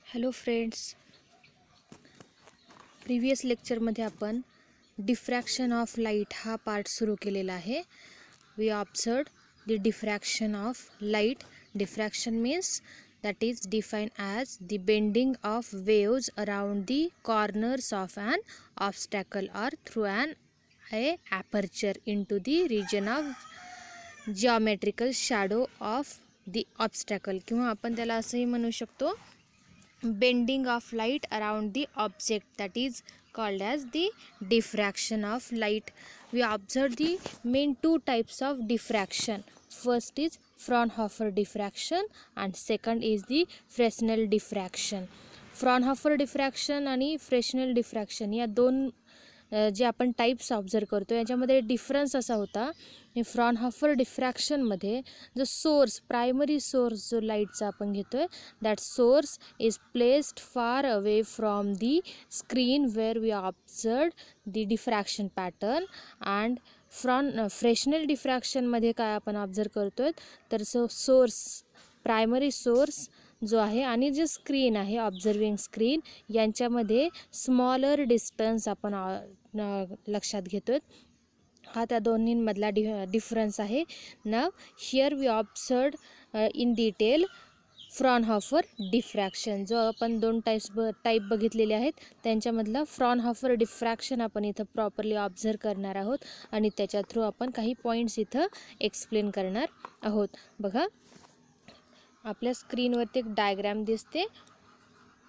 Hello friends, previous लेक्चरमध्ये आपण diffraction of light हा पार्ट सुरू केलेला आहे. We observed the diffraction of light. Diffraction means that is defined as the bending of waves around the corners of an obstacle or through an aperture into the region of geometrical shadow of the obstacle. किंवा आपण त्याला असंही म्हणू शकतो bending of light around the object, that is called as the diffraction of light. We observe the main two types of diffraction. First is Fraunhofer diffraction and second is the Fresnel diffraction. Fraunhofer diffraction आणि Fresnel diffraction या दोन जे आपण types observe करतो याच्यामध्ये difference असा होता की फ्रॉनहॉफर डिफ्रॅक्शनमध्ये जो सोर्स, प्रायमरी सोर्स जो लाईटचा आपण घेतोय, that source is placed far away from the screen where we observe the diffraction pattern. And Fresnel डिफ्रॅक्शनमध्ये काय आपण ऑब्झर्व करतोय तर सोर्स, प्रायमरी सोर्स जो आहे आणि जे स्क्रीन आहे, ऑब्झर्विंग स्क्रीन, यांच्यामध्ये स्मॉलर डिस्टन्स आपण लक्षात घेतोय. हा त्या दोन्हींमधला डिफरन्स आहे. Now here we observed in detail Fraunhofer diffraction. जो आपण दोन टाईप बघितलेले आहेत त्यांच्यामधला फ्रॉनहॉफर डिफ्रॅक्शन आपण इथं प्रॉपरली ऑब्झर्व करणार आहोत आणि त्याच्या थ्रू आपण काही पॉईंट्स इथं एक्सप्लेन करणार आहोत. बघा, आपल्या स्क्रीनवरती एक डायग्राम दिसते,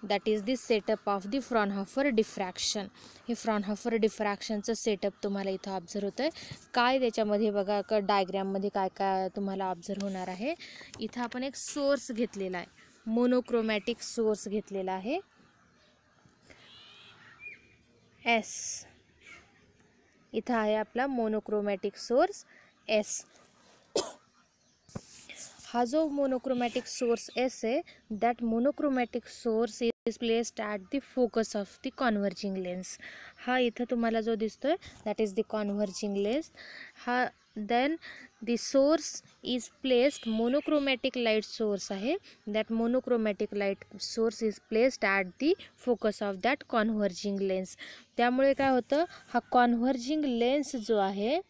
that is the setup of the Fraunhofer diffraction. हे फ्रॉनहॉफर डिफ्रॅक्शनचं सेटअप तुम्हाला इथं ऑब्झर्व होतं आहे. काय त्याच्यामध्ये बघा, डायग्राममध्ये काय काय तुम्हाला ऑब्झर्व होणार आहे. इथं आपण एक सोर्स घेतलेला आहे, मोनोक्रोमॅटिक सोर्स घेतलेला आहे एस. इथं आहे आपला मोनोक्रोमॅटिक सोर्स एस. हा जो मोनोक्रोमॅटिक सोर्स एस आहे, that monochromatic source is placed at the focus of the converging lens. हा इथं तुम्हाला जो दिसतोय that is the converging lens. हा then the source is placed, monochromatic light source आहे, that monochromatic light source is placed at the focus of that converging lens. त्यामुळे काय होतं, हा कॉन्व्हर्जिंग लेन्स जो आहे,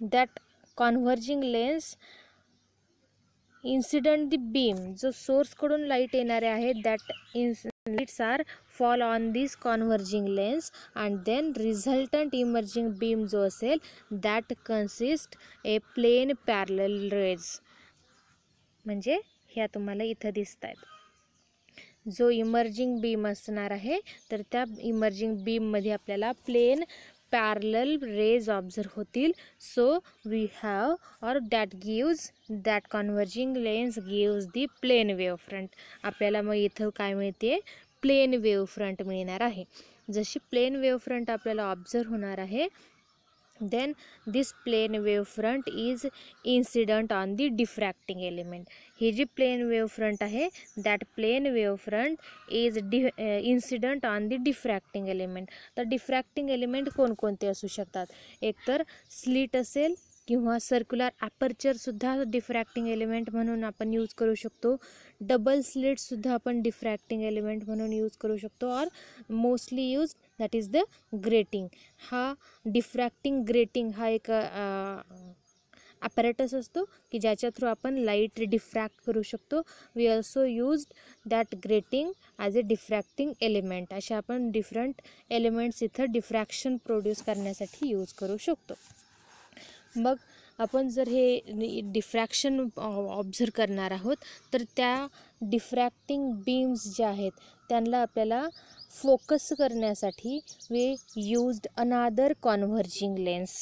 that converging lens incident the beam, जो सोर्सकडून लाईट येणारे आहेत, that lights are fall on this converging lens and then resultant emerging beam जो असेल that consist a plane parallel rays. म्हणजे ह्या तुम्हाला इथं दिसत आहेत. जो इमर्जिंग बीम असणार आहे तर त्या इमर्जिंग बीममध्ये आपल्याला प्लेन parallel rays observe होतील. So we have, or that gives, that converging lens gives the plane wavefront. आपल्याला मग इथं काय मिळते, प्लेन वेवफ्रंट मिळणार आहे. जशी प्लेन वेवफ्रंट आपल्याला ऑब्झर्व होणार आहे, then this plane wavefront is incident on the diffracting element. ही जी प्लेन वेवफ्रंट आहे, that plane wavefront is incident on the diffracting element. तर डिफ्रॅक्टिंग एलिमेंट कोणकोणते असू शकतात, एकतर स्लिट असेल किंवा सर्क्युलर ॲपर्चरसुद्धा डिफ्रॅक्टिंग एलिमेंट म्हणून आपण यूज करू शकतो. डबल स्लिटसुद्धा आपण डिफ्रॅक्टिंग एलिमेंट म्हणून यूज करू शकतो. और mostly use that is the grating. हा डिफ्रॅक्टिंग ग्रेटिंग हा एक ॲपॅरेटस असतो की ज्याच्या थ्रू आपण लाईट डिफ्रॅक्ट करू शकतो. We also used that grating as a diffracting element. अशा आपण डिफरंट एलिमेंट्स इथं डिफ्रॅक्शन प्रोड्यूस करण्यासाठी यूज करू शकतो. मग आपण जर हे डिफ्रॅक्शन ऑब्झर्व करणार आहोत तर त्या डिफ्रॅक्टिंग बीम्स ज्या आहेत त्यांना आपल्याला फोकस करण्यासाठी वी यूज्ड अनादर कॉन्व्हर्जिंग लेन्स.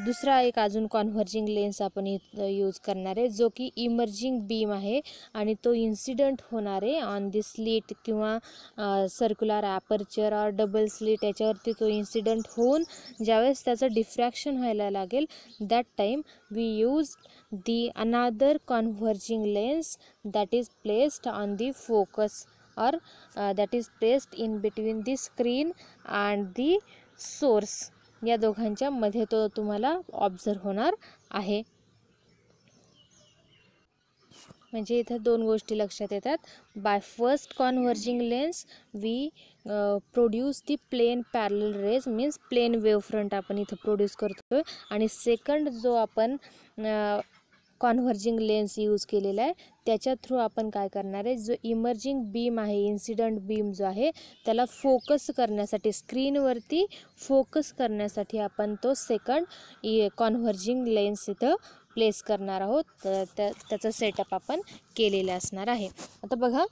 दुसरा एक अजून कॉन्व्हर्जिंग लेन्स आपण यूज करणार आहे, जो की इमर्जिंग बीम आहे आणि तो इन्सिडंट होणार आहे ऑन दी स्लिट किंवा circular aperture or double slit. याच्यावरती तो इन्सिडंट होऊन ज्यावेळेस त्याचं डिफ्रॅक्शन व्हायला लागेल, that time we use the another converging lens that is placed on the focus or that is placed in between the screen and the source. या दोघांच्या मध्ये तो तुम्हाला ऑब्झर्व होणार आहे. म्हणजे इथं दोन गोष्टी लक्षात येतात. By first converging lens we produce the plane parallel rays, means plane wave front आपण इथं प्रोड्यूस करतो. आणि सेकंड जो आपण कॉन्व्हर्जिंग लेन्स यूज केलेला आहे त्याच्या थ्रू आपण काय करणार आहे, जो इमर्जिंग बीम आहे, इन्सिडंट बीम जो आहे त्याला फोकस करण्यासाठी, स्क्रीनवरती फोकस करण्यासाठी आपण तो सेकंड कॉन्व्हर्जिंग लेन्स इथं प्लेस करणार आहोत. तर त्याचा सेटअप आपण केलेला असणार आहे. आता बघा,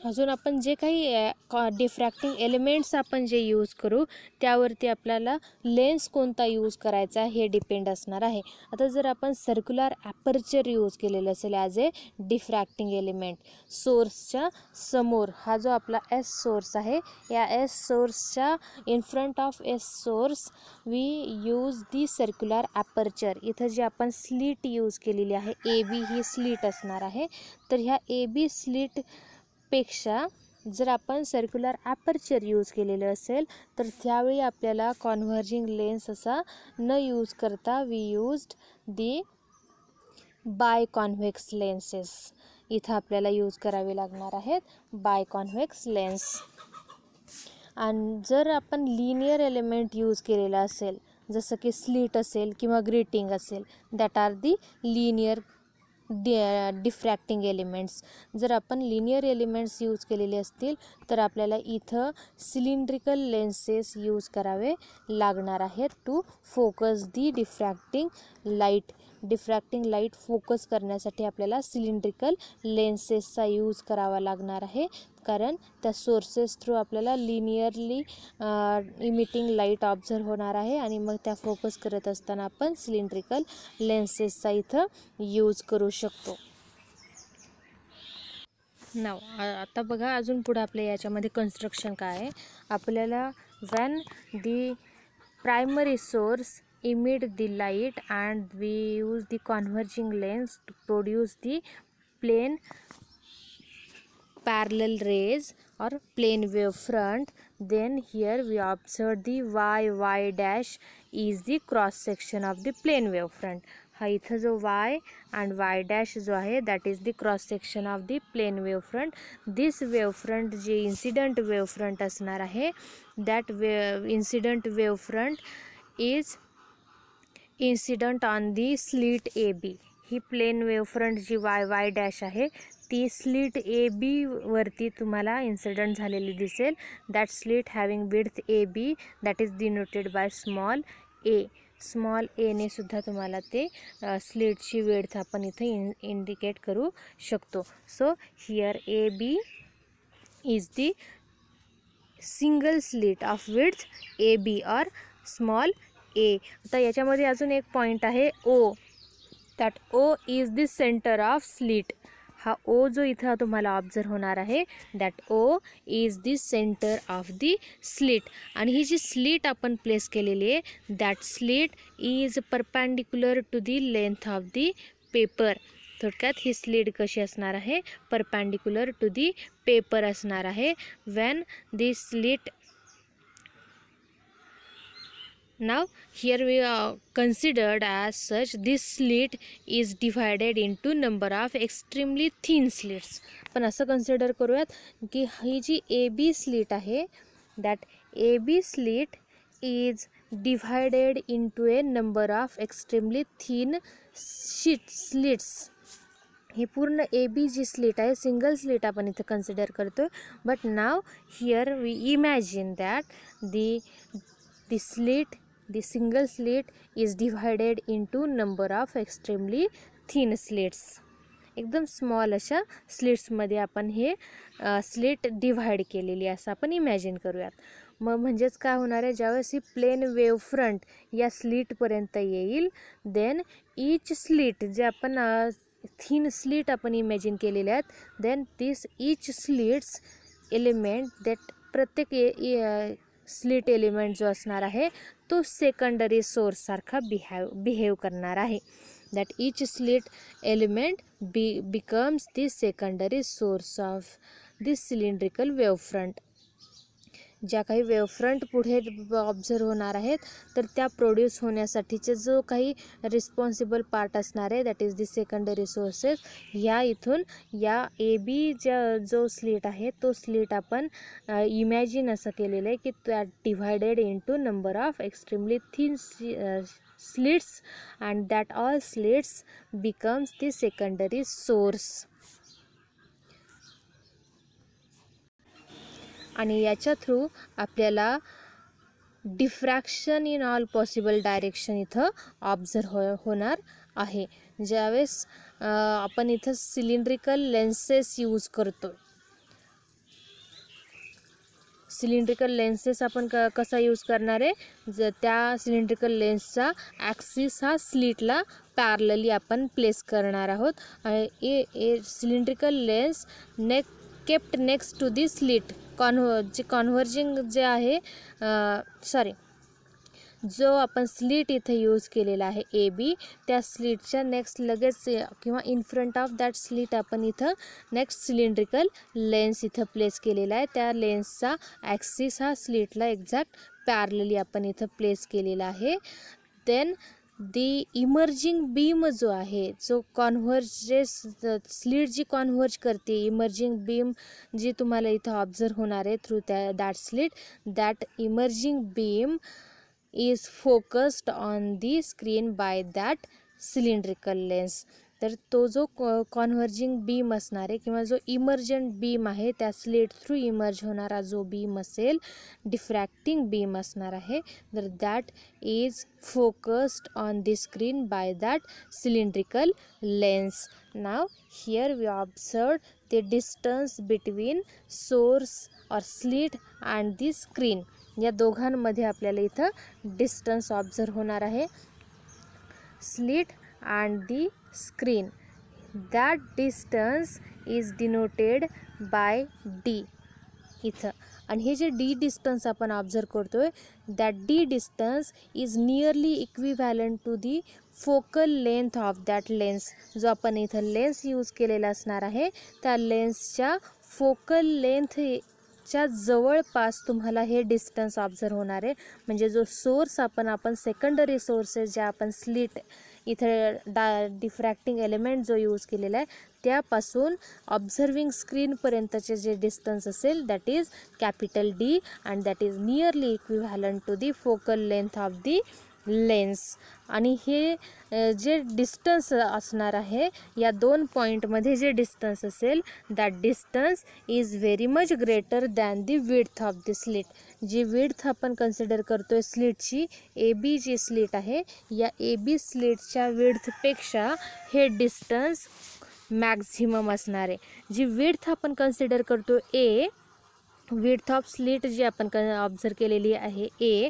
अजून आपण जे काही डिफ्रॅक्टिंग एलिमेंट्स आपण जे यूज करू त्यावरती आपल्याला लेन्स कोणता यूज करायचा हे डिपेंड असणार आहे. आता जर आपण सर्क्युलर ॲपर्चर यूज केलेलं असेल ॲज ए डिफ्रॅक्टिंग एलिमेंट, सोर्सच्या समोर हा जो आपला एस सोर्स आहे, या एस सोर्सच्या in front of S source we use the circular aperture. इथं जे आपण स्लीट यूज केलेली आहे, ए बी ही स्लीट असणार आहे. तर ह्या ए बी स्लीट पेक्षा जर आपण सर्क्युलर ॲपर्चर यूज केलेलं असेल तर त्यावेळी आपल्याला कॉन्व्हर्जिंग लेन्स असा न यूज करता we used the by convex lenses. इथं आपल्याला यूज करावे लागणार आहेत बाय कॉन्व्हेक्स लेन्स. आणि जर आपण लिनियर एलिमेंट यूज केलेला असेल, जसं की स्लीट असेल किंवा ग्रेटिंग असेल, that are the linear diffracting elements. जर आपण लिनियर एलिमेंट्स यूज केलेले असतील तर आपल्याला इथं सिलेंड्रिकल लेन्सेस यूज करावे लागणार आहेत to focus the diffracting light. Diffracting light focus करण्यासाठी आपल्याला सिलेंड्रिकल लेन्सेसचा यूज करावा लागणार आहे, कारण त्या सोर्सेस थ्रू आपल्याला लिनियरली इमिटिंग लाईट ऑब्झर्व होणार आहे आणि मग त्या फोकस करत असताना आपण सिलेंड्रिकल लेन्सेसचा इथं यूज करू शकतो. नाव आता बघा, अजून पुढे आपल्या याच्यामध्ये कन्स्ट्रक्शन काय आहे. आपल्याला van the primary source emit the light and we use the converging lens to produce the plane parallel rays or plane wave front, then here we observe the y dash is the cross section of the plane wave front. हा इथं जो y and y dash जो आहे that is the cross section of the plane wave front. this wave front जे incident wave front असणार आहे, that incident wave front is incident on the slit A B. ही plane wavefront जी Y dash आहे ती slit A बी वरती तुम्हाला incident झालेली दिसेल. That slit having width A B that is denoted by small A. Small एने सुद्धा तुम्हाला ते स्लीटची विड्थ आपण इथे इंडिकेट करू शकतो. So here A B is the single slit of width A B or small a. आता याच्यामध्ये अजून एक पॉईंट आहे O, that O is the centre of slit. हा ओ जो इथं तुम्हाला ऑब्झर्व होणार आहे that O is the centre of the slit. आणि ही जी स्लीट आपण प्लेस केलेली आहे that slit is perpendicular to the length of the paper. थोडक्यात ही स्लीट कशी असणार आहे, परपॅन्डिक्युलर टू दी पेपर असणार आहे. When the slit now here we are considered as such this slit is divided into number of extremely thin slits. पण असं consider करूयात की ही जी ए बी स्लीट आहे that A B slit is divided into a number of extremely thin slits. ही पूर्ण A B जी स्लीट आहे सिंगल स्लीट आपण इथं कन्सिडर करतो. But now here we imagine that the slit, the single slit is divided into number of extremely thin slits. एकदम small अशा स्लिट्समध्ये आपण हे स्लीट डिव्हाइड केलेली असं आपण इमॅजिन करूयात. मग म्हणजेच काय होणार आहे, ज्यावेळेस ही प्लेन वेव्ह फ्रंट या स्लीटपर्यंत येईल देन ईच स्लीट जे आपण थिन स्लीट आपण इमॅजिन केलेले आहेत then this each slits element that प्रत्येक स्लीट एलिमेंट जो असणार आहे तो सेकंडरी सोर्स सारखा बिहेव करणार आहे. That each slit element becomes the secondary source of this cylindrical wave front. ज्या काही वेवफ्रंट पुढे ऑब्झर्व होणार आहेत, तर त्या प्रोड्यूस होण्यासाठीचे जो काही रिस्पॉन्सिबल पार्ट असणार आहे, that is the secondary sources. या इथून या AB जो स्लिट आहे तो स्लिट आपण इमॅजिन असं केलेलं आहे की that divided into number of extremely thin slits and that all slits becomes the secondary source. आणि याच्या थ्रू आपल्याला diffraction in all possible direction इथं ऑब्झर्व होणार आहे. ज्यावेळेस आपण इथं सिलेंड्रिकल लेन्सेस यूज करतो. सिलेंड्रिकल लेन्सेस आपण कसा यूज करणार आहे, त्या सिलेंड्रिकल लेन्सचा ॲक्सिस हा स्लिटला पॅरलली आपण प्लेस करणार आहोत. Cylindrical lens kept next to the slit converging जे आहे जो आपण स्लिट इथे यूज केलेला आहे AB, त्या स्लिटच्या नेक्स्ट लगेच किंवा in front of that slit आपण इथं नेक्स्ट सिलेंड्रिकल लेन्स इथं प्लेस केलेला आहे. त्या लेन्सचा ॲक्सिस हा स्लिटला एक्झॅक्ट पॅरलली आपण इथं प्लेस केलेला आहे. देन दी इमर्जिंग बीम जो आहे, जो कॉन्व्हर्जेस स्लिट जी कॉन्व्हर्ज करते, इमर्जिंग बीम जी तुम्हाला इथं ऑब्झर्व होणार आहे through that slit, that emerging beam is focused on the screen by that cylindrical lens. तर तो जो कॉन्व्हर्जिंग बीम असणार आहे किंवा जो इमर्जंट बीम आहे, त्या स्लिट थ्रू इमर्ज होणारा जो बीम असेल, डिफ्रॅक्टिंग बीम असणार आहे, तर that is focused on the screen by that cylindrical lens. Now here we observe the distance between source और स्लिट अँड दी स्क्रीन. या दोघांमध्ये आपल्याला इथं डिस्टन्स ऑब्झर्व होणार आहे, slit and the screen. That distance is denoted by D इथं. आणि हे जे D डिस्टन्स आपण ऑब्झर्व करतोय, that D distance is nearly equivalent to the focal length of that lens. जो आपण इथं लेन्स यूज केलेला असणार आहे, त्या लेन्सच्या फोकल लेंथ च्या जवळपास तुम्हाला हे डिस्टन्स ऑब्झर्व होणार आहे. म्हणजे जो सोर्स आपण सेकंडरी सोर्सेस ज्या आपण स्लिट इथं डिफ्रॅक्टिंग एलिमेंट जो यूज केलेला आहे, त्यापासून ऑब्झर्विंग स्क्रीनपर्यंतचे जे डिस्टन्स असेल, that is capital D and that is nearly equivalent to the focal length of the lens. आणि हे जे डिस्टन्स असणार आहे, या दोन पॉईंटमध्ये जे डिस्टन्स असेल, that distance is very much greater than the width of the slit. जी विड्थ आपण कन्सिडर करतोय स्लिटची, AB जी स्लिट आहे, या AB स्लिटच्या विड्थपेक्षा हे डिस्टन्स मॅक्झिमम असणार आहे. जी विड्थ आपण कन्सिडर करतो A, विड्थ ऑफ स्लिट जी आपण ऑब्झर्व केलेली आहे A,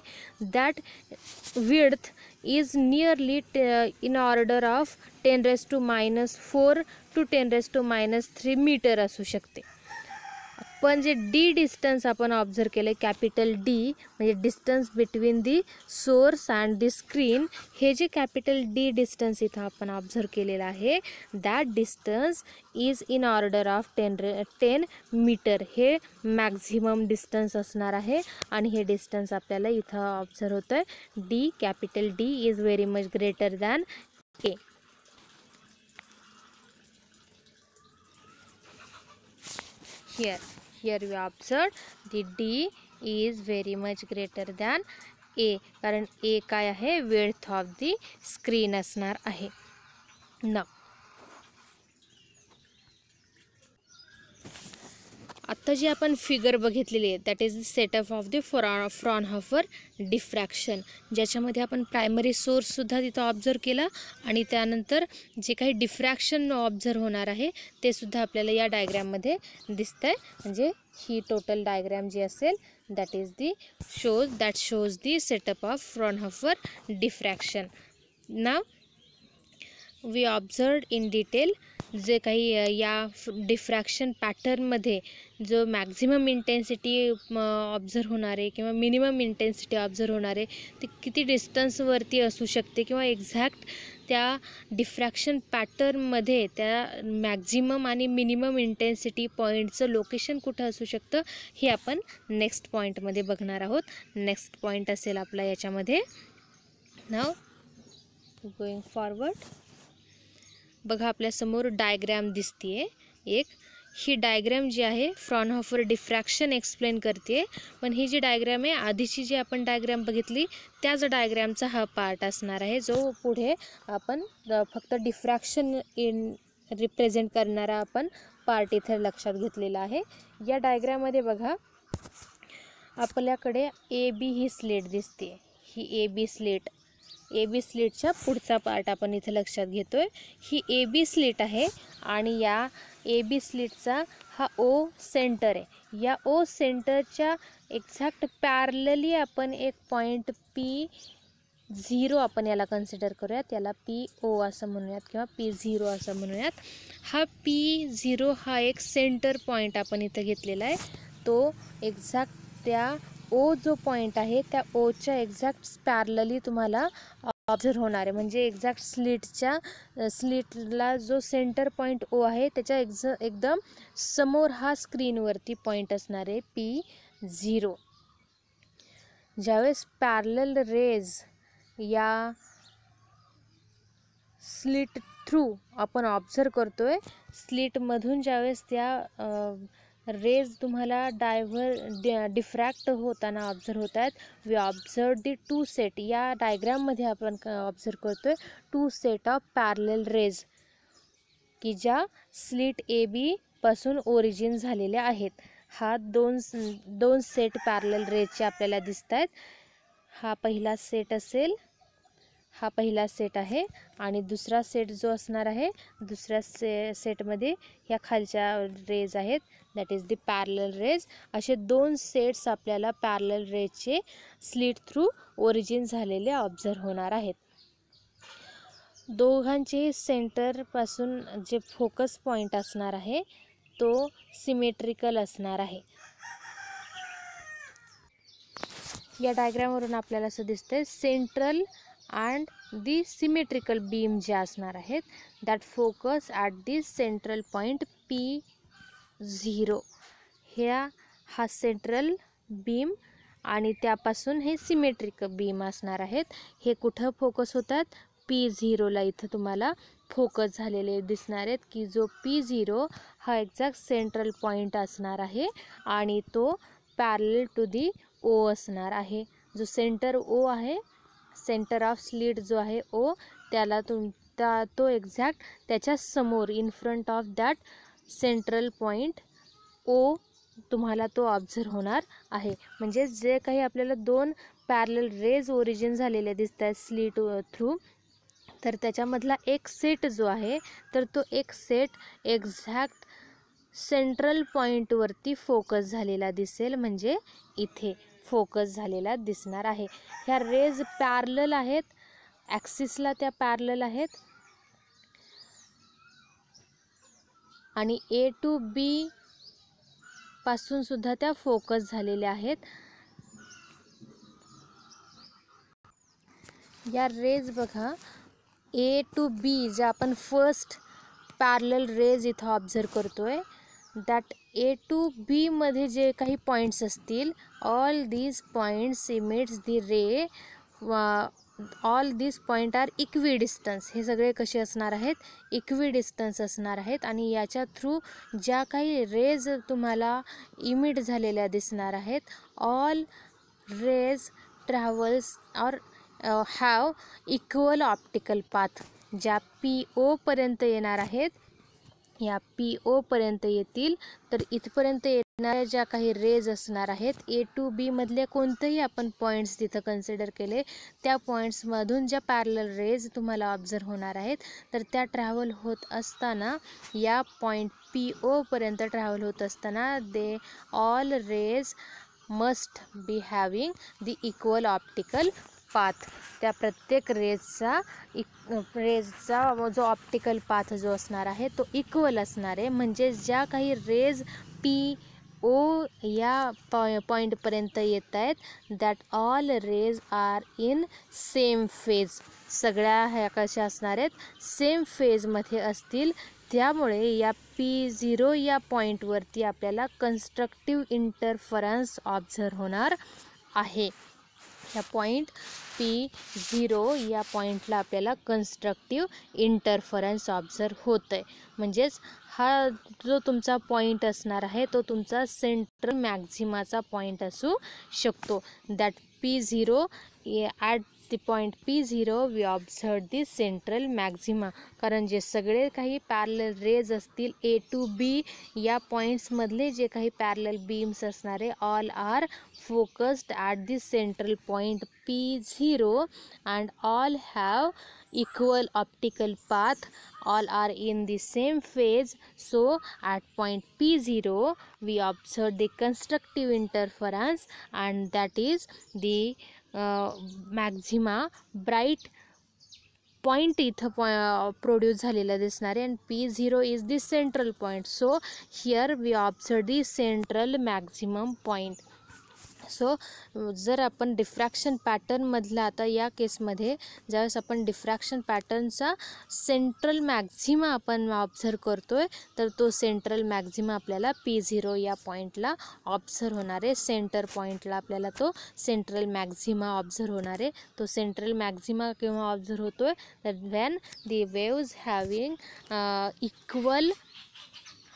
that width is nearly in order of 10⁻⁴ to 10⁻³ metre असू शकते. पण जे D डिस्टन्स आपण ऑब्झर्व केलं, कॅपिटल D म्हणजे distance between the source and the screen, हे जे कॅपिटल D डिस्टन्स इथं आपण ऑब्झर्व केलेलं आहे, that distance is in order of 10 metre. हे मॅक्झिमम डिस्टन्स असणार आहे. आणि हे डिस्टन्स आपल्याला इथं ऑब्झर्व होतं आहे, D capital D is very much greater than A. Here we observe the D is very much greater than A, कारण A काय आहे, width of the screen असणार आहे. Now आता जी आपण फिगर बघितलेली आहे, that is the setup of the Fraunhofer diffraction, ज्याच्यामध्ये आपण प्रायमरी सोर्ससुद्धा तिथं ऑब्झर्व केला आणि त्यानंतर जे काही डिफ्रॅक्शन ऑब्झर्व होणार आहे ते सुद्धा आपल्याला या डायग्रॅममध्ये दिसतं आहे. म्हणजे ही टोटल डायग्रॅम जी असेल, that is the shows the setup of Fraunhofer diffraction. Now we observe in detail जे काही या डिफ्रॅक्शन पॅटर्नमध्ये जो मॅक्झिमम इंटेन्सिटी ऑब्झर्व होणार आहे किंवा मिनिमम इंटेन्सिटी ऑब्झर्व होणार आहे, ते किती डिस्टन्सवरती असू शकते किंवा एक्झॅक्ट त्या डिफ्रॅक्शन पॅटर्नमध्ये त्या मॅक्झिमम आणि मिनिमम इंटेन्सिटी पॉईंटचं लोकेशन कुठं असू शकतं हे आपण नेक्स्ट पॉईंटमध्ये बघणार आहोत. नेक्स्ट पॉईंट असेल आपला याच्यामध्ये. नाव गोइंग फॉरवर्ड. बघा आपल्यासमोर डायग्रॅम दिसते एक. ही डायग्रॅम जी आहे फ्रॉनहोफर डिफ्रॅक्शन एक्सप्लेन करते, पण ही जी डायग्रॅम आहे आधीची जी आपण डायग्रॅम बघितली त्याच डायग्रॅमचा हा पार्ट असणार आहे, जो पुढे आपण फक्त डिफ्रॅक्शन रिप्रेझेंट करणारा आपण पार्ट इथे लक्षात घेतलेला आहे. या डायग्रॅममध्ये बघा आपल्याकडे ए बी ही स्लेट दिसते. ही A B slate, A B स्लेटच्या पुढचा पार्ट आपण इथे लक्षात घेतोय. ही ए बी स्लेट आहे आणि या ए बी स्लेटचा हा ओ सेंटर आहे. या ओ सेंटरच्या एक्झॅक्ट पॅरलली आपण एक पॉईंट P0 आपण याला कन्सिडर करूयात. याला PO असं म्हणूयात किंवा P0 असं म्हणूयात. हा P0 हा एक सेंटर पॉईंट आपण इथं घेतलेला आहे. तो एक्झॅक्ट त्या ओ जो पॉईंट आहे त्या ओच्या एक्झॅक्ट पॅरलली तुम्हाला ऑब्झर्व होणार आहे. म्हणजे एक्झॅक्ट स्लिटला जो सेंटर पॉईंट ओ आहे त्याच्या एकदम समोर हा स्क्रीनवरती पॉईंट असणार आहे P0. ज्यावेळेस पॅरलल रेज या स्लिट थ्रू आपण ऑब्झर्व करतोय, स्लिटमधून ज्यावेळेस त्या रेज तुम्हाला डिफ्रॅक्ट होताना ऑब्झर्व होत आहेत. We observe the two set. या डायग्रॅममध्ये आपण ऑब्झर्व करतोय two set of parallel rays की ज्या स्लिट ए बी पासून ओरिजिन झालेल्या आहेत. हा दोन सेट पॅरलल रेजचे आपल्याला दिसत आहेत. हा पहिला सेट असेल, हा पहिला सेट आहे आणि दुसरा सेट जो असणार आहे दुसऱ्या सेटमध्ये ह्या खालच्या रेज आहेत, that is the parallel rays. असे दोन सेट्स आपल्याला पॅरलल रेजचे स्लिट थ्रू ओरिजिन झालेले ऑब्झर्व होणार आहेत. दोघांचे सेंटरपासून जे फोकस पॉईंट असणार आहे तो सिमेट्रिकल असणार आहे. या डायग्रामवरून आपल्याला असं दिसतंय central and the symmetrical beam जे असणार आहेत that focus at the central point P0. हा सेंट्रल बीम आणि त्यापासून हे सिमेट्रिक बीम असणार आहेत. हे कुठं फोकस होतात? P0ला इथं तुम्हाला फोकस झालेले दिसणार आहेत की जो P0 हा एक्झॅक्ट सेंट्रल पॉईंट असणार आहे आणि तो पॅरलल टू दी O असणार आहे. जो सेंटर O आहे, सेंटर ऑफ स्लिट जो आहे O, त्याला तो एक्झॅक्ट त्याच्या समोर in front of that central point O तुम्हाला तो ऑब्झर्व होणार आहे. म्हणजे जे काही आपल्याला दोन पॅरलल रेज ओरिजिन झालेले दिसत आहेत स्लिट थ्रू, तर त्याच्यामधला एक सेट जो आहे तर तो एक सेट एक्झॅक्ट सेंट्रल पॉईंटवरती फोकस झालेला दिसेल, म्हणजे इथे फोकस झालेला दिसणार आहे. ह्या रेज पॅरलल आहेत, ॲक्सिसला त्या पॅरलल आहेत आणि A to B पासून सुद्धा त्या फोकस झालेल्या आहेत. या रेज बघा A to B जे आपण फर्स्ट पॅरलल रेज इथं ऑब्झर्व करतोय, दॅट A to B मध्ये जे काही पॉईंट्स असतील, all these points emits the ray, all these point are equidistance. हे सगळे कसे असणार आहेत? इक्विडिस्टन्स असणार आहेत आणि याच्या थ्रू ज्या काही रेज तुम्हाला इमिट झालेल्या दिसणार आहेत, all rays travels or have equal optical path. ज्या PO पर्यंत येणार आहेत, या PO पर्यंत येतील, तर इथपर्यंत येणाऱ्या ज्या काही रेज असणार आहेत A to B मधले कोणतेही आपण पॉईंट्स तिथं कन्सिडर केले, त्या पॉईंट्समधून ज्या पॅरलल रेज तुम्हाला ऑब्झर्व होणार आहेत, तर त्या ट्रॅव्हल होत असताना या पॉईंट PO पर्यंत ट्रॅव्हल होत असताना they all rays must be having the equal optical path. त्या प्रत्येक रेजचा जो ऑप्टिकल पाथ जो असणार आहे तो इक्वल असणार आहे. म्हणजे ज्या काही रेज ओ या पॉईंटपर्यंत येत आहेत. That all rays are in same phase. सगळ्या ह्या कशा असणार आहेत, सेम फेजमध्ये असतील. त्यामुळे या P0 या पॉईंटवरती आपल्याला कन्स्ट्रक्टिव्ह इंटरफरन्स ऑब्झर्व होणार आहे. ह्या पॉईंट P0 या पॉईंटला आपल्याला कन्स्ट्रक्टिव्ह इंटरफरन्स ऑब्झर्व होतं आहे. म्हणजेच हा जो तुमचा पॉईंट असणार आहे तो तुमचा सेंट्रल मॅक्झिमाचा पॉईंट असू शकतो. That P0 at the point P0 we observe the central maxima. कारण जे सगळे काही पॅरलल रेज असतील A to B या पॉईंट्समधले जे काही पॅरलल बीम्स असणारे all are focused at the central point P0 and all have equal optical path, all are in the same phase. So at point P0 we observe the constructive interference, and that is the maxima bright point इथं produce झालेला दिसणार आहे. And P0 is the central point. So here we observe the central maximum point. So जर आपण diffraction पॅटर्नमधला आता या केसमध्ये ज्यावेळेस आपण डिफ्रॅक्शन पॅटर्नचा सेंट्रल मॅक्झिमा आपण ऑब्झर्व करतो आहे, तर तो सेंट्रल मॅक्झिमा आपल्याला P0 या पॉईंटला ऑब्झर्व होणार आहे. सेंटर पॉईंटला आपल्याला तो सेंट्रल मॅक्झिमा ऑब्झर्व होणार आहे. तो सेंट्रल मॅक्झिमा केव्हा ऑब्झर्व होतो आहे, तर when the waves having equal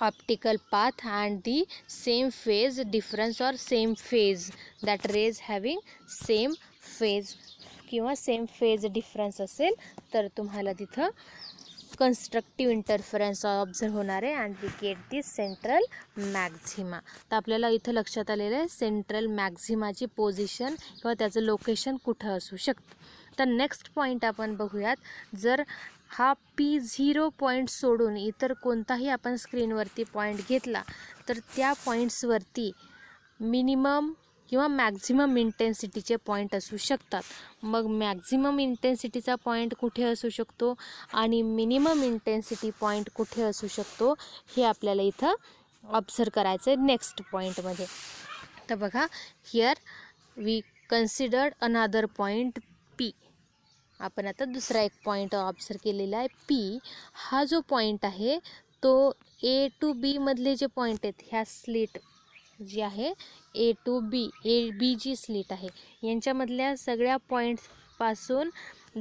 optical path and the same phase difference or same phase, that rays having same phase किंवा same phase difference असेल तर तुम्हाला तिथं कन्स्ट्रक्टिव्ह इंटरफरन्स ऑब्झर्व होणार आहे. And we get the central maxima. तर आपल्याला इथं लक्षात आलेलं आहे सेंट्रल मॅक्झिमाची पोझिशन किंवा त्याचं लोकेशन कुठं असू शकतं. तर नेक्स्ट पॉईंट आपण बघूयात. जर हा P0 पॉईंट सोडून इतर कोणताही आपण स्क्रीनवरती पॉईंट घेतला तर त्या पॉईंट्सवरती मिनिमम किंवा मॅक्झिमम इंटेन्सिटीचे पॉईंट असू शकतात. मग मॅक्झिमम इंटेन्सिटीचा पॉईंट कुठे असू शकतो आणि मिनिमम इंटेन्सिटी पॉईंट कुठे असू शकतो हे आपल्याला इथं ऑब्झर्व करायचं आहे नेक्स्ट पॉईंटमध्ये. तर बघा, हिअर वी कन्सिडर्ड अनादर पॉईंट P. आपण आता दुसरा एक पॉईंट ऑब्झर्व केलेला आहे P. हा जो पॉईंट आहे तो A to B मधले जे पॉईंट आहेत, ह्या स्लिट जी आहे A to B, AB जी स्लिट आहे यांच्यामधल्या सगळ्या पॉईंट्सपासून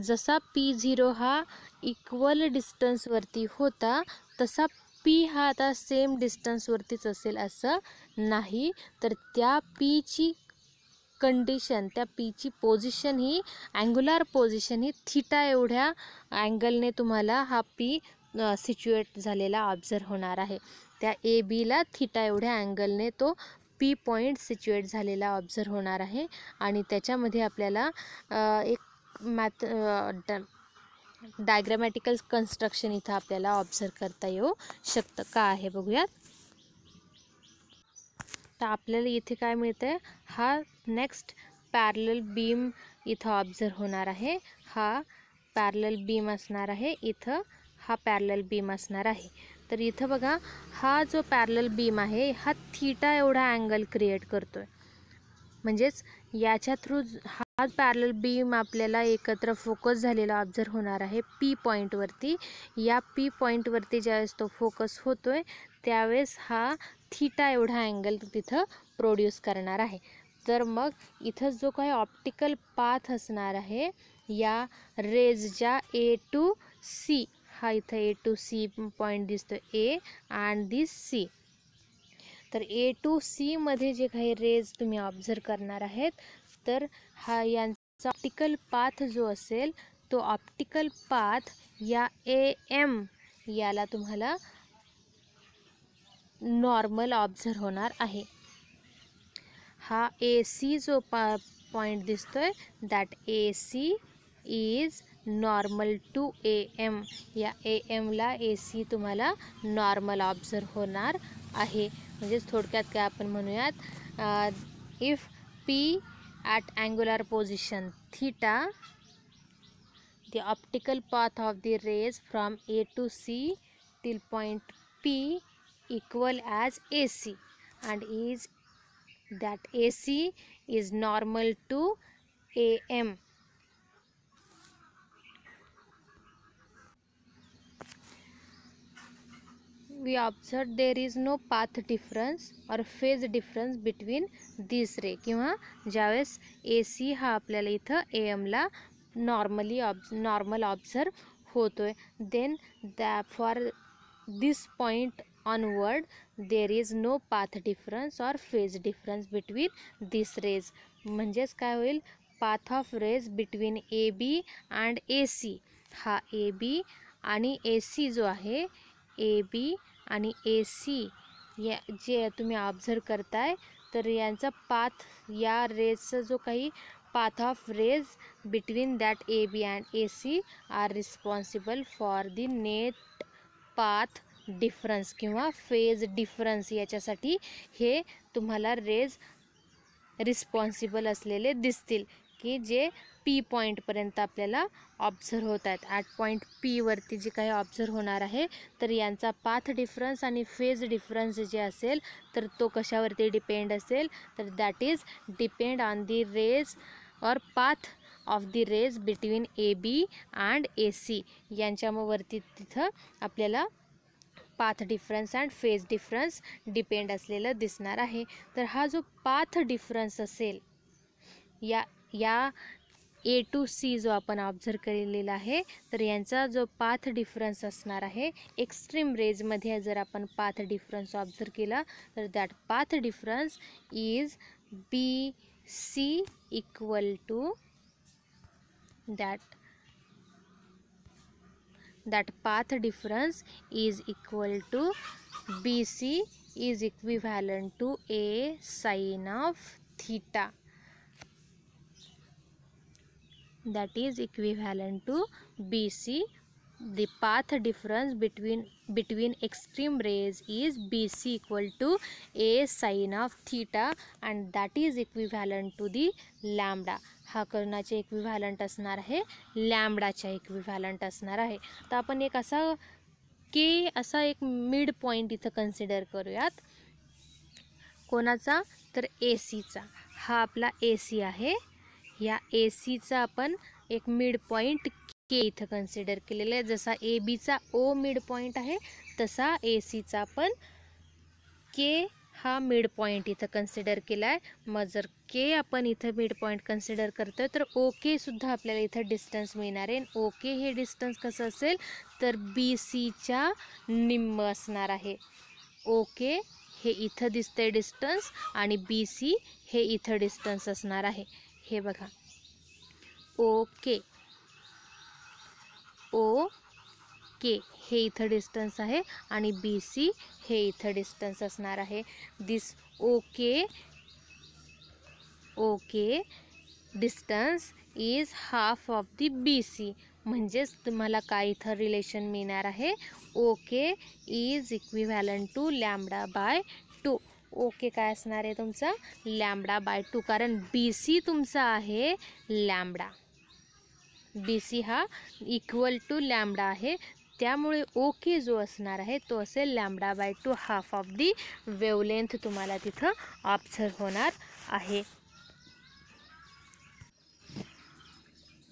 जसा P0 हा इक्वल डिस्टन्सवरती होता तसा P हा आता सेम डिस्टन्सवरतीच असेल असं नाही. तर त्या Pची कंडिशन, त्या Pची पोझिशन ही अँग्युलर पोझिशन ही थिटा एवढ्या अँगलने तुम्हाला हा P सिच्युएट झालेला ऑब्झर्व होणार आहे. त्या ABला थिटा एवढ्या अँगलने तो P पॉईंट सिच्युएट झालेला ऑब्झर्व होणार आहे. आणि त्याच्यामध्ये आपल्याला एक डायग्रामॅटिकल कन्स्ट्रक्शन इथं आपल्याला ऑब्झर्व करता येऊ शकतं. का आहे बघूयात. तर आपल्याला इथे काय मिळतं आहे, हा नेक्स्ट पॅरलल बीम इथं ऑब्झर्व होणार आहे. हा पॅरलल बीम असणार आहे. इथं हा पॅरलल बीम असणार आहे. तर इथं बघा, हा जो पॅरलल बीम आहे हा थिटा एवढा अँगल क्रिएट करतो आहे. म्हणजेच याच्या थ्रू हा पॅरलल बीम आपल्याला एकत्र फोकस झालेला ऑब्झर्व होणार आहे P पॉईंटवरती. या P पॉईंटवरती ज्यावेळेस तो फोकस होतो आहे त्यावेळेस हा थिटा एवढा अँगल तिथं प्रोड्यूस करणार आहे. तर मग इथं जो काही ऑप्टिकल पाथ असणार आहे या रेजच्या A to C, हा इथं A to C पॉईंट दिसतो A अँड दिस C. तर A to C मध्ये जे काही रेज तुम्ही ऑब्झर्व करणार आहेत तर हा यांचा ऑप्टिकल पाथ जो असेल तो ऑप्टिकल पाथ या AM याला तुम्हाला नॉर्मल ऑब्झर्व होणार आहे. हा AC जो पॉईंट दिसतोय that AC is normal to AM. या AMला AC तुम्हाला नॉर्मल ऑब्झर्व होणार आहे. म्हणजेच थोडक्यात काय आपण म्हणूयात, if P at angular position theta, the optical path of the rays from A to C till point P equal as AC. and is that AC is normal to AM. We observe there is no path difference or phase difference between these ray किंवा ज्यावेळेस AC हा आपल्याला इथं AM ला normal observe होतोय. Then for this point onward there is no path difference or phase difference between these rays. म्हणजेच काय होईल, path of rays between AB and AC हा AB आणि AC जो आहे AB आणि AC या जे तुम्ही ऑब्झर्व करताय तर यांचा पाथ या रेजचा जो काही path of rays between that AB and AC are responsible for the net path difference किंवा फेज डिफरन्स याच्यासाठी हे तुम्हाला रेज रिस्पॉन्सिबल असलेले दिसतील की जे पी पॉईंटपर्यंत आपल्याला ऑब्झर्व होत आहेत. ॲट पॉईंट पी वरती जे काही ऑब्झर्व होणार आहे तर यांचा पाथ डिफरन्स आणि फेज डिफरन्स जे असेल तर तो कशावरती डिपेंड असेल तर that is depend on the rays or path of the rays between A B and A C यांच्यावरती तिथं आपल्याला path difference and phase difference depend असलेलं दिसणार आहे. तर हा जो पाथ डिफरन्स असेल या ए टू सी जो आपण ऑब्झर्व केलेला आहे तर यांचा जो पाथ डिफरन्स असणार आहे एक्स्ट्रीम रेजमध्ये जर आपण पाथ डिफरन्स ऑब्झर्व केला तर that path difference is B C equal to that path difference is equal to BC is equivalent to A sin of theta. That is equivalent to BC. The path difference between extreme rays is BC equal to A sin of theta and that is equivalent to the lambda. हा कर्णाचे equivalent असणार आहे, लॅम्बडाच्या equivalent असणार आहे. तर आपण एक असा एक मिड पॉईंट इथं कन्सिडर करूयात. कोणाचा तर ए सीचा. हा आपला ए सी आहे. या ए सीचा आपण एक मिड पॉईंट के इथं कन्सिडर केलेला आहे. जसा ए बीचा ओ मिड पॉईंट आहे तसा ए सीचा आपण के हा मिड पॉईंट इथं कन्सिडर केला आहे. मग जर के आपण इथं मिड पॉईंट कन्सिडर करतोय तर ओके सुद्धा आपल्याला इथं डिस्टन्स मिळणार आहे. ओके हे डिस्टन्स कसं असेल तर बी सीच्या निम्म असणार आहे. ओके हे इथं दिसतंय डिस्टन्स आणि बी सी हे इथं डिस्टन्स असणार आहे. हे बघा ओके के हे इथं डिस्टन्स आहे आणि बी सी हे इथं डिस्टन्स असणार आहे. This okay distance is half of the B C. म्हणजेच तुम्हाला काय इथं रिलेशन मिळणार आहे, okay is equivalent to lambda by 2. Okay काय असणार आहे तुमचा लॅम्बडा बाय 2 कारण बी सी तुमचा आहे लॅम्बडा. बी सी हा इक्वल टू लॅम्बडा आहे त्यामुळे ओके जो असणार आहे तो असेल lambda by 2 half of the wavelength तुम्हाला तिथं ऑब्झर्व होणार आहे.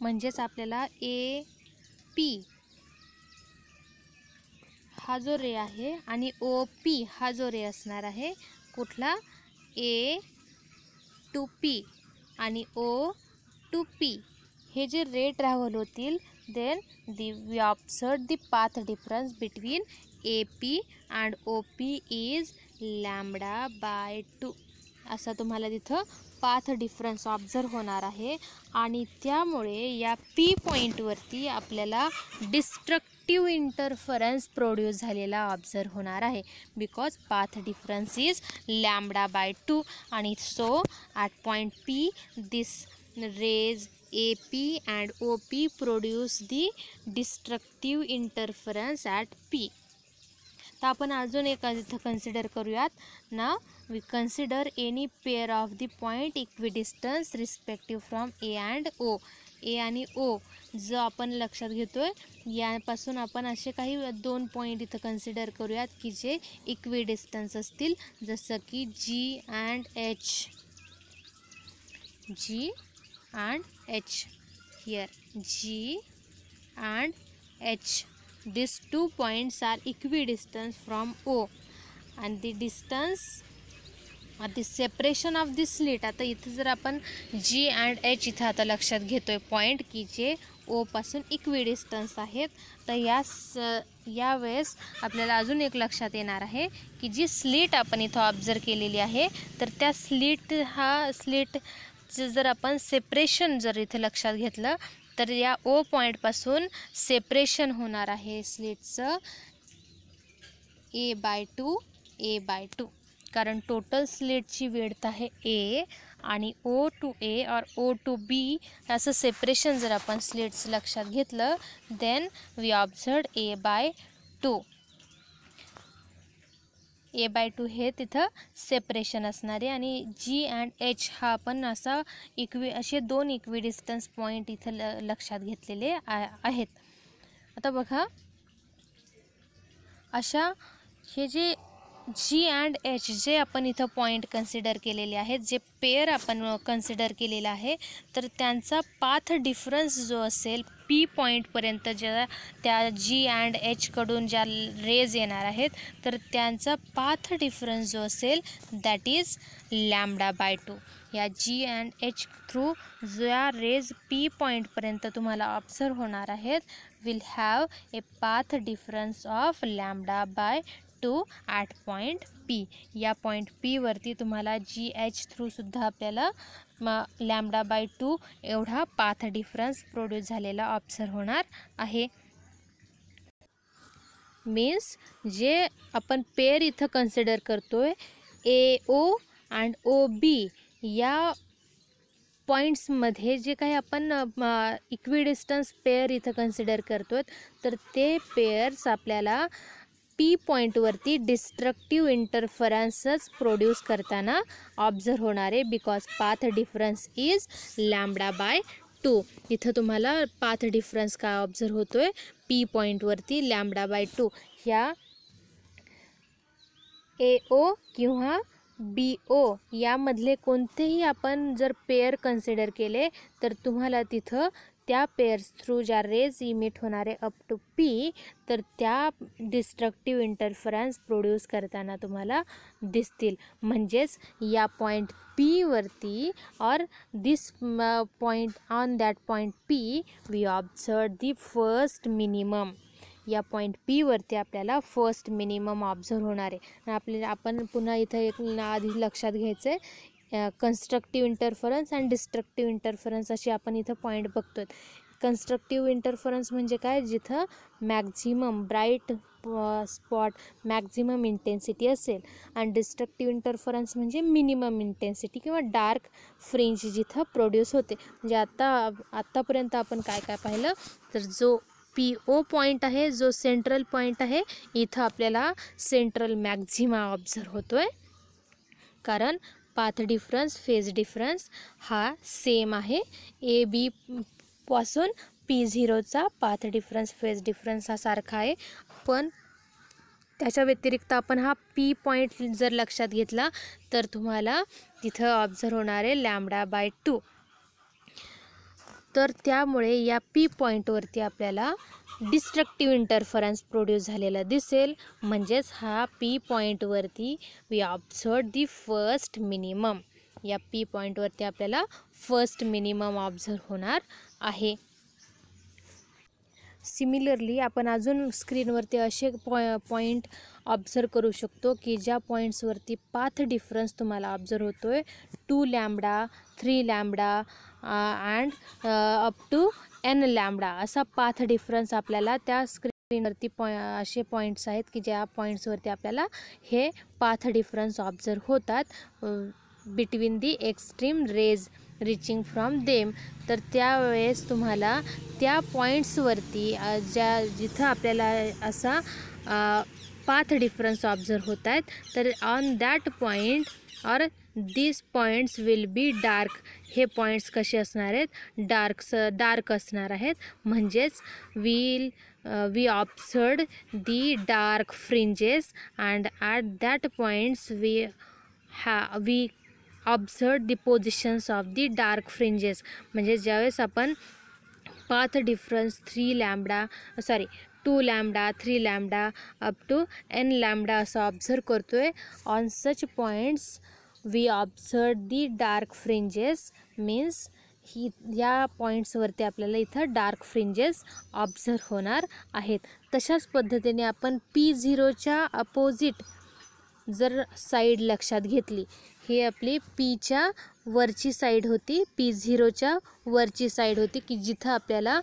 म्हणजेच आपल्याला ए पी हा जो रे आहे आणि ओ पी हा जो रे असणार आहे कुठला ए टू पी आणि ओ टू पी हे जे रे ट्रॅव्हल होतील then we observe the path difference between A P and O P is lambda by 2 असा तुम्हाला तिथं पाथ डिफरन्स ऑब्झर्व होणार आहे. आणि त्यामुळे या पी पॉईंटवरती आपल्याला डिस्ट्रक्टिव्ह इंटरफरन्स प्रोड्यूस झालेला ऑब्झर्व होणार आहे because path difference is lambda by 2 आणि so at point P this rays AP and OP produce the destructive interference at P. तर आपण अजून एक इथं कन्सिडर करूयात ना. We consider any pair of the point equidistance respective from A and O. A आणि O जो आपण लक्षात घेतोय, यापासून आपण असे काही 2 पॉईंट इथं कन्सिडर करूयात की जे इक्विडिस्टन्स असतील, जसं की G and H. G and H. Here G and H. These 2 points are equidistant from O, and the distance or the separation of the slit. आता इथे जर आपण G and H इथे आता लक्षात घेतोय पॉईंट की जे O पासून इक्विडिस्टन्स आहेत, तर या वेळेस आपल्याला अजून एक लक्षात येणार आहे की जी स्लिट आपण इथं ऑब्झर्व केलेली आहे, तर त्या स्लिट जर आपण सेपरेशन जर इथे लक्षात घेतलं, तर या ओ पॉईंटपासून सेपरेशन होणार आहे स्लिटचं a/2 कारण टोटल स्लिटची विड्थ आहे ए, आणि ओ टू ए और ओ टू बी असं सेपरेशन जर आपण स्लिट्स लक्षात घेतलं, देन वी ऑब्झर्व a/2 हे तिथं सेपरेशन असणार आहे, आणि जी अँड एच हा आपण असा असे 2 इक्विडिस्टन्स पॉईंट इथं लक्षात घेतलेले आहेत. आता बघा, अशा हे जे जी अँड एच जे आपण इथं पॉईंट कन्सिडर केलेले आहेत, जे पेअर आपण कन्सिडर केलेला आहे, तर त्यांचा पाथ डिफरन्स जो असेल पी पॉईंटपर्यंत ज्या त्या जी अँड एचकडून ज्या रेज येणार आहेत, तर त्यांचा पाथ डिफरन्स जो असेल दॅट इज λ/2. या जी अँड एच थ्रू ज्या रेज पी पॉईंटपर्यंत तुम्हाला ऑब्झर्व होणार आहेत will have a path difference of λ/2 at point P. या पॉईंट पी वरती तुम्हाला जी एच थ्रूसुद्धा आपल्याला λ/2 एवढा पाथ डिफरन्स प्रोड्यूस झालेला ऑब्झर्व होणार आहे. मीन्स जे आपण पेअर इथं कन्सिडर करतोय ए ओ अँड ओ बी, या पॉईंट्समध्ये जे काही आपण इक्विडिस्टन्स पेअर इथं कन्सिडर करतो, तर ते पेअर्स आपल्याला पी पॉईंटवरती डिस्ट्रक्टिव्ह इंटरफरन्सच प्रोड्यूस करताना ऑब्झर्व होणार आहे, बिकॉज पाथ डिफरन्स इज λ/2. इथं तुम्हाला पाथ डिफरन्स काय ऑब्झर्व होतोय पी पॉईंटवरती λ/2. ह्या ए ओ किंवा बी ओ यामधले कोणतेही आपण जर पेअर कन्सिडर केले, तर तुम्हाला तिथं त्या पेअर्स थ्रू ज्या रेज इमिट होणारे अप टू पी, तर त्या डिस्ट्रक्टिव्ह इंटरफरन्स प्रोड्यूस करताना तुम्हाला दिसतील. म्हणजेच या पॉईंट पी वरती or this point on that point P we observe the first minimum. या पॉईंट पी वरती आपल्याला फर्स्ट मिनिमम ऑब्झर्व होणार आहे. आपण पुन्हा इथं एक आधी लक्षात घ्यायचं आहे, constructive interference and destructive interference अशी आपण इथं पॉईंट बघतोय. कन्स्ट्रक्टिव्ह इंटरफरन्स म्हणजे काय, जिथं maximum bright spot maximum intensity असेल, आणि डिस्ट्रक्टिव्ह इंटरफरन्स म्हणजे मिनिमम इंटेन्सिटी किंवा डार्क फ्रिंज जिथं प्रोड्यूस होते. म्हणजे आत्तापर्यंत आपण काय काय पाहिलं, तर जो पी ओ पॉईंट आहे, जो सेंट्रल पॉईंट आहे, इथं आपल्याला सेंट्रल मॅक्झिमा ऑब्झर्व होतोय, कारण पाथ डिफरन्स फेज डिफरन्स हा सेम आहे. ए बी पासून P0चा पाथ डिफरन्स फेज डिफरन्स हा सारखा आहे, पण त्याच्या व्यतिरिक्त आपण हा पी पॉईंट जर लक्षात घेतला, तर तुम्हाला तिथं ऑब्झर्व होणार आहे λ/2. तर त्यामुळे या पी पॉईंटवरती आपल्याला डिस्ट्रक्टिव्ह इंटरफरन्स प्रोड्यूस झालेला दिसेल. म्हणजेच हा पी पॉईंटवरती we observe the first minimum. या पी पॉईंटवरती आपल्याला फर्स्ट मिनिमम ऑब्झर्व होणार आहे. सिमिलरली आपण अजून स्क्रीनवरती असे पॉईंट ऑब्झर्व करू शकतो की ज्या पॉईंट्सवरती पाथ डिफरन्स तुम्हाला ऑब्झर्व होतोय 2 lambda 3 lambda and up to n lambda असा पाथ डिफरन्स आपल्याला त्या स्क्रीनवरती असे पॉईंट्स आहेत की ज्या पॉईंट्सवरती आपल्याला हे पाथ डिफरन्स ऑब्झर्व होतात between the extreme rays reaching from them. तर त्यावेळेस तुम्हाला त्या पॉईंट्सवरती जिथं आपल्याला असा पाथ डिफरन्स ऑब्झर्व होत आहेत, तर ऑन दॅट पॉईंट और this points will be dark. हे पॉईंट्स कसे असणार आहेत, डार्क असणार आहेत. म्हणजेच we observed the dark fringes and at that points we observe the positions of the dark fringes. म्हणजे ज्यावेळेस आपण path difference 2 lambda 3 lambda up to n lambda असं ऑब्झर्व करतोय, on such points we observe the dark fringes. Means या पॉईंट्सवरती आपल्याला इथं dark fringes observe होणार आहेत. तशाच पद्धतीने आपण P0च्या अपोजिट जर साईड लक्षात घेतली, ही आपली Pच्या वरची साईड होती, P0च्या वरची साईड होती की जिथं आपल्याला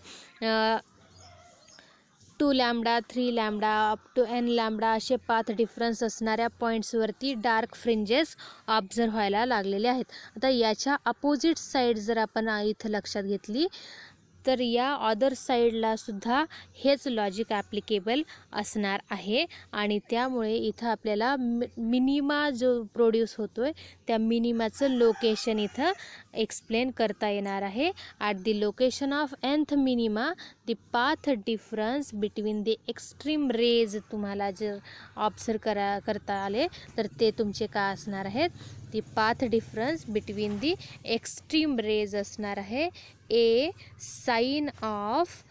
2 lambda 3 lambda up to n lambda असे पाथ डिफरन्स असणाऱ्या पॉईंट्सवरती डार्क फ्रिंजेस ऑब्झर्व व्हायला लागलेले आहेत. आता याच्या अपोजिट साईड जर आपण इथं लक्षात घेतली तर या अदर साईडला सुद्धा हेच लॉजिक ॲप्लिकेबल असणार आहे आणि त्यामुळे इथं आपल्याला मिनिमा जो प्रोड्यूस होतो आहे त्या मिनिमाचं लोकेशन इथं एक्सप्लेन करता येणार आहे. At the location of nth minima the path difference between the extreme rays तुम्हाला जर ऑब्झर्व करता आले तर ते तुमचे काय असणार आहेत, the path difference between the extreme rays असणार आहे a sine of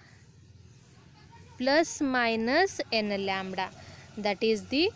plus minus n lambda. That is the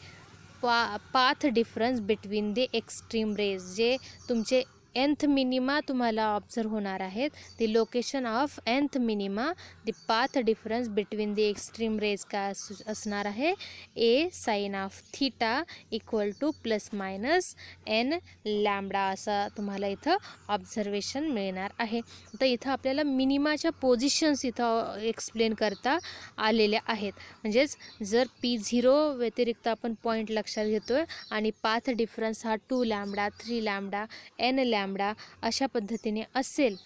path difference between the extreme rays. जे तुमचे nth मिनिमा तुम्हाला ऑब्झर्व होणार आहेत, the location of nth minima the path difference between the extreme rays काय असणार आहे, a sine of theta equal to plus minus n lambda असा तुम्हाला इथं ऑब्झर्वेशन मिळणार आहे. तर इथं आपल्याला मिनिमाच्या पोझिशन्स इथं एक्सप्लेन करता आलेल्या आहेत. म्हणजेच जर P0 व्यतिरिक्त आपण पॉईंट लक्षात घेतो आहे आणि पाथ डिफरन्स हा 2 लॅम्बडा 3 लॅम्बडा n लॅम्बडा अशा पद्धतीने असेल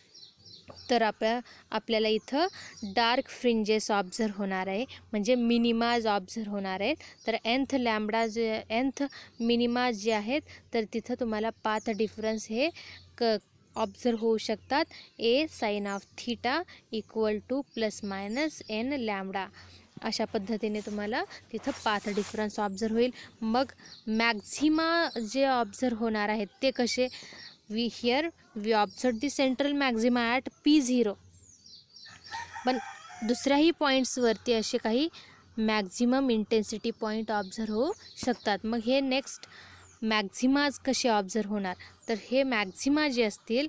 तर आपल्याला इथं डार्क फ्रिंजेस ऑब्झर्व होणार आहे, म्हणजे मिनिमाज ऑब्झर्व होणार आहेत. तर nth मिनिमा जे आहेत तर तिथं तुम्हाला पाथ डिफरन्स हे ऑब्झर्व होऊ शकतात, a sine of theta equal to plus minus n lambda अशा पद्धतीने तुम्हाला तिथं पाथ डिफरन्स ऑब्झर्व होईल. मग मॅक्झिमा जे ऑब्झर्व होणार आहेत ते कसे, we observe the central maxima at P0. पण दुसऱ्याही पॉईंट्सवरती असे काही मॅक्झिमम इंटेन्सिटी पॉईंट ऑब्झर्व होऊ शकतात. मग हे नेक्स्ट मॅक्झिमाज कसे ऑब्झर्व होणार, तर हे मॅक्झिमा जे असतील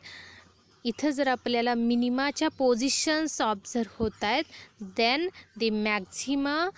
इथं जर आपल्याला मिनिमाच्या पोझिशन्स ऑब्झर्व होत आहेत, then the maxima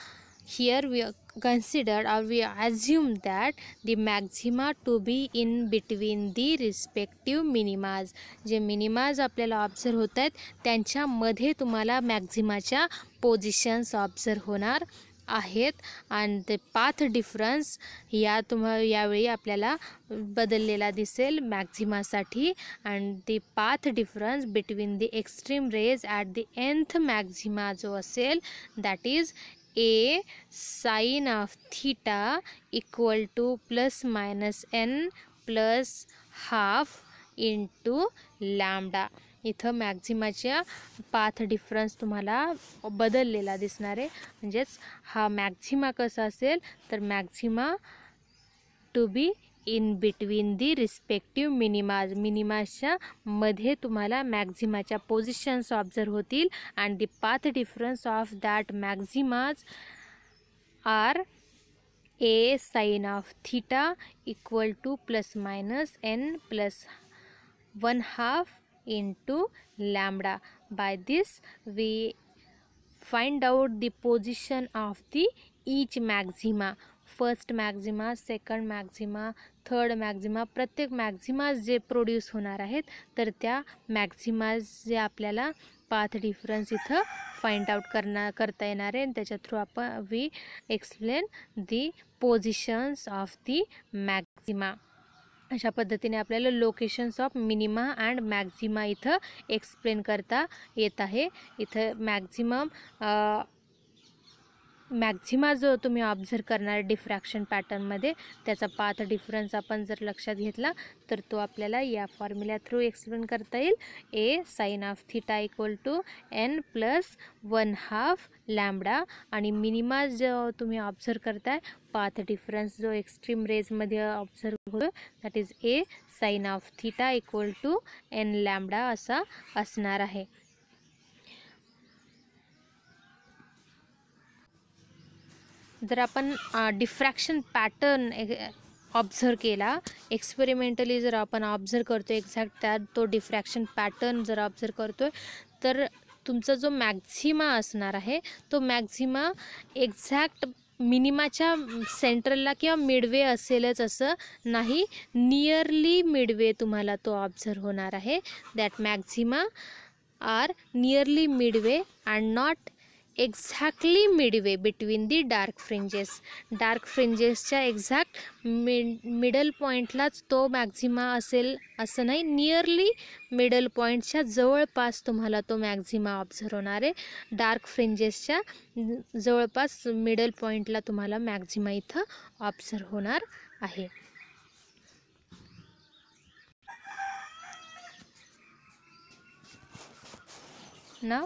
here we considered or we assume that the maxima to be in between the respective minimas. जे मिनिमाज आपल्याला ऑब्झर्व होत आहेत त्यांच्यामध्ये तुम्हाला मॅक्झिमाच्या पोझिशन्स ऑब्झर्व होणार आहेत आणि ते पाथ डिफरन्स यावेळी आपल्याला बदललेला दिसेल मॅक्झिमासाठी. And the path difference between the extreme rays at the nth maxima जो असेल that is a sine of theta equal to plus minus n plus half into lambda. इथं मॅक्झिमाच्या पाथ डिफरन्स तुम्हाला बदललेला दिसणार आहे. म्हणजेच हा मॅक्झिमा कसा असेल तर maxima to be in between the respective मिनिमाच्या मध्ये तुम्हाला मॅक्झिमाच्या पोझिशन्स ऑब्झर्व होतील and the path difference of that maximas are a sine of theta equal to plus minus n plus 1/2 into lambda. By this we find out the position of the each maxima. First Maxima, second Maxima, third Maxima, प्रत्येक मॅक्झिमाज जे produce होणार आहेत तर त्या maximas जे आपल्याला path difference इथं find out करता येणार आहे आणि त्याच्या थ्रू आपण we explain the positions of the maxima. अशा पद्धतीने आपल्याला locations of minima and maxima इथं एक्सप्लेन करता येत आहे. इथं मॅक्झिमा जो तुम्ही ऑब्झर्व करणार डिफ्रॅक्शन पॅटर्नमध्ये त्याचा पाथ डिफरन्स आपण जर लक्षात घेतला तर तो आपल्याला या फॉर्म्युला थ्रू एक्सप्लेन करता येईल. A sine of theta equal to n plus 1/2 lambda. आणि मिनिमा जो तुम्ही ऑब्झर्व करताय पाथ डिफरन्स जो एक्स्ट्रीम रेजमध्ये ऑब्झर्व होतो that is a sine of theta equal to n lambda असा असणार आहे. जर आपण डिफ्रॅक्शन पॅटर्न ऑब्झर्व केला एक्सपेरिमेंटली जर आपण ऑब्झर्व करतो एक्झॅक्ट त्यात तो डिफ्रॅक्शन पॅटर्न जर ऑब्झर्व करतोय तर तुमचा जो मॅक्झिमा असणार आहे तो मॅक्झिमा एक्झॅक्ट मिनिमाच्या सेंट्रलला किंवा मिडवे असेलच असं नाही, नियरली मिडवे तुम्हाला तो ऑब्झर्व होणार आहे. That maxima are nearly midway and not exactly midway between the dark fringes. Dark फ्रिंजेसच्या एक्झॅक्ट मिडल पॉईंटलाच तो मॅक्झिमा असेल असं नाही, नियरली मिडल पॉईंटच्या जवळपास तुम्हाला तो मॅक्झिमा ऑब्झर्व होणार आहे. डार्क फ्रिंजेसच्या जवळपास मिडल पॉईंटला तुम्हाला मॅक्झिमा इथं ऑब्झर्व होणार आहे. ना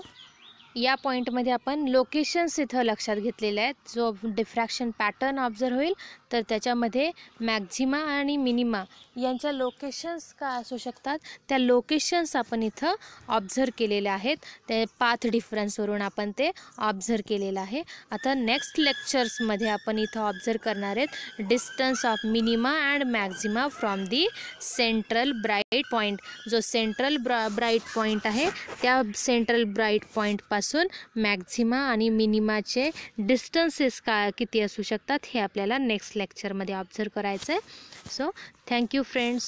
या पॉईंटमध्ये आपण लोकेशन्स इथं लक्षात घेतलेले आहेत. जो डिफ्रॅक्शन पॅटर्न ऑब्झर्व होईल तर त्याच्यामध्ये मॅक्झिमा आणि मिनिमा यांच्या लोकेशन्स काय असू शकतात त्या लोकेशन्स आपण इथं ऑब्झर्व केलेल्या आहेत. ते पाथ डिफरन्सवरून आपण ते ऑब्झर्व केलेलं आहे. आता नेक्स्ट लेक्चर्समध्ये आपण इथं ऑब्झर्व करणार आहेत distance of minima and Maxima from the central bright point. जो सेंट्रल ब्राईट पॉईंट आहे त्या सेंट्रल ब्राईट पॉईंटपासून मॅक्झिमा आणि मिनिमाचे डिस्टन्सेस किती असू शकतात हे आपल्याला नेक्स्ट लेक्चरमध्ये ऑब्झर्व करायचं आहे. So thank you friends.